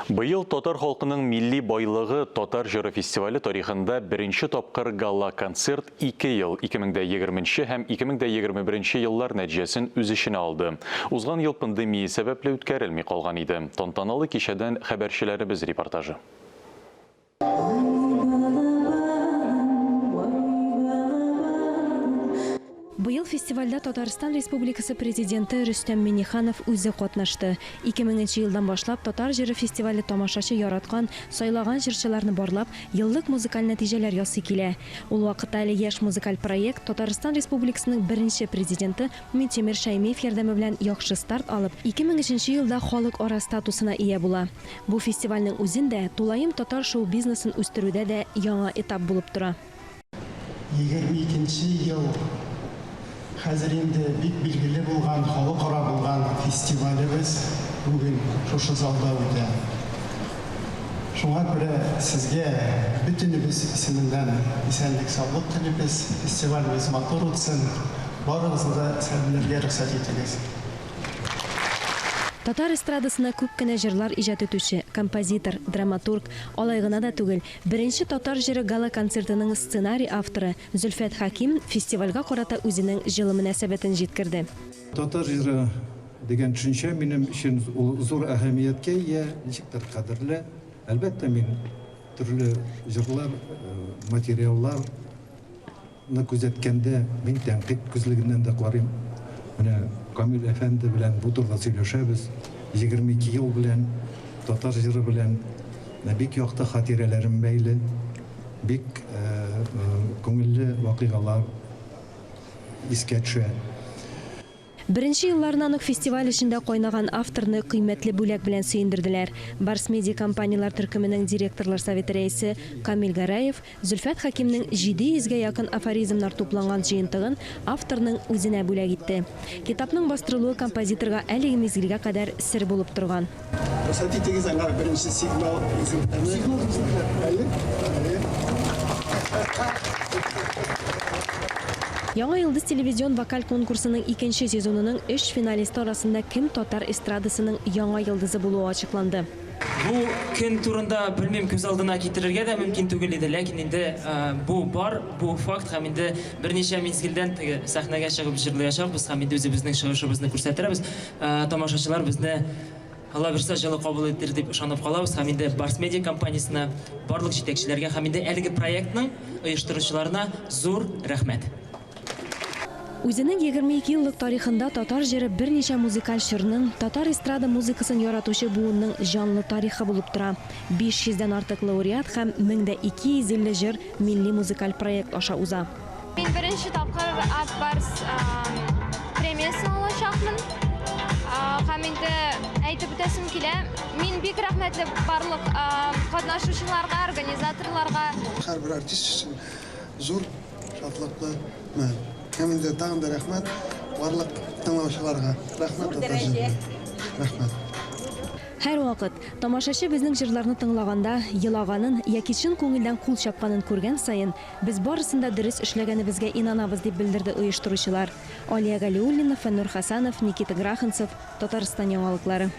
Быйыл Татар халкының милли байлыгы Татар җыры фестивале тарихында беренче тапкыр гала-концерт 2 ел 2020 һәм 2021 еллар нәтиҗәсен үз эченә алды. Узган ел пандемия сәбәпле үткәрелми калган иде. Тантаналы кичәдән хәбәрчеләребез репортажы. Быйыл фестивальдә Татарстан Республикасы президенты Рөстәм Миңнеханов үзе катнашты. 2000 елдан башлап Татар җыры фестивале тамашачы яраткан, сайлаган җырчыларны барлап, еллык музыкаль нәтиҗәләр ясый килә. Ул вакытта әле яшь музыкаль проект Татарстан Республикасының беренче президенты Минтимер Шәймиев ярдәме белән яхшы старт алып, 2003 елда халык ара статусына ия була. Бу фестивальнең үзендә тулаем татар шоу-бизнесын үстерүдә дә яңа этап булып тора. 22 ел Хәзер инде бик билгеле булган, халыкара булган фестивалебез бүген шушы залда үтә. Шуңа күрә сезгә бөтенебез исемендән исәнлек саулык телибез, фестивалебез матур үтсен, барыгызны да сәламләргә рөхсәт итегез. Татар эстрадасына күп кенә җырлар иҗат итүче, композитор, драматург, алай гына да түгел, беренче татар җыры гала концертының сценарий авторы Зөлфәт Хаким фестивальгә карата үзенең җылы мөнәсәбәтен җиткерде. Татар җыры дигән төшенчә минем өчен зур әһәмияткә ия, ничектер кадерле. Әлбәттә мин төрле җырлар, материалларны күзәткәндә мин тәнкыйть күзлегеннән дә карыйм. Менә Камил әфәнде белән бу турыда сөйләшәбез. 22 ел белән татар җыры белән бик якты хатирәләрем бәйле, бик күңелле вакыйгалар искә төшә. Беренче елларында аның фестиваль эчендә кайнаган авторны кыйммәтле бүләк белән сөендерделәр. Барс Медиа компаниялар төркеменең директорлар советы рәисе Камил Гараев Зөлфәт Хакимнең 700-гә якын афоризмнар тупланган җыентыгын авторның үзенә бүләк итте. Китапның бастырылуы композиторга әлеге мизгелгә кадәр сер булып торган. Беренче сигнал. Яңа Йылдыз телевизион вокаль конкурсының 2нче сезонының 3 финалисты арасында кем татар эстрадасының яңа йылдызы булуы ачыкланды. Бу көн турында белмим, күз алдына китерергә дә мөмкин түгел иде, ләкин инде бу бар, бу факт һәм инде берничә мизгелдән сәхнәгә чыгып җырлаячакбыз һәм инде үзебезнең чыгышыбызны күрсәтербез. Тамашачылар безне Алла бирсә җылы кабул итер дип ышанып калабыз һәм инде Барс Медиа компаниясына, барлык җитәкчеләргә һәм инде әлеге проектның оештыручыларына зур рәхмәт. Үзенең 22 еллык тарихында татар җыры берничә музыкаль чорның, татар эстрада музыкасын яратучы буынның җанлы тарихы булып тора. 500-дән артык лауреат һәм 1250 җыр милли музыкаль проект аша уза. Мин беренче тапкыр Барс премиясын алачакмын. Һәм инде әйтеп үтәсем килә, мин бик рәхмәтле барлык катнашучыларга, организаторларга. Һәрбер артист өчен зур шатлыклы мән. Һәм инде тагын да рәхмәт барлык тыңлаучыларга. Рәхмәт татар. Рәхмәт. Һәр вакыт тамашачы безнең җырларны тыңлаганда, елаганын яки чын күңелдән кул чапканын күргән саен, без барысында дөрес эшләгәнебезгә инанабыз дип белдерде оештыручылар. Алия Галиуллина, Фәннур Хасанов, Никита Граханцев, Татарстан яңалыклары.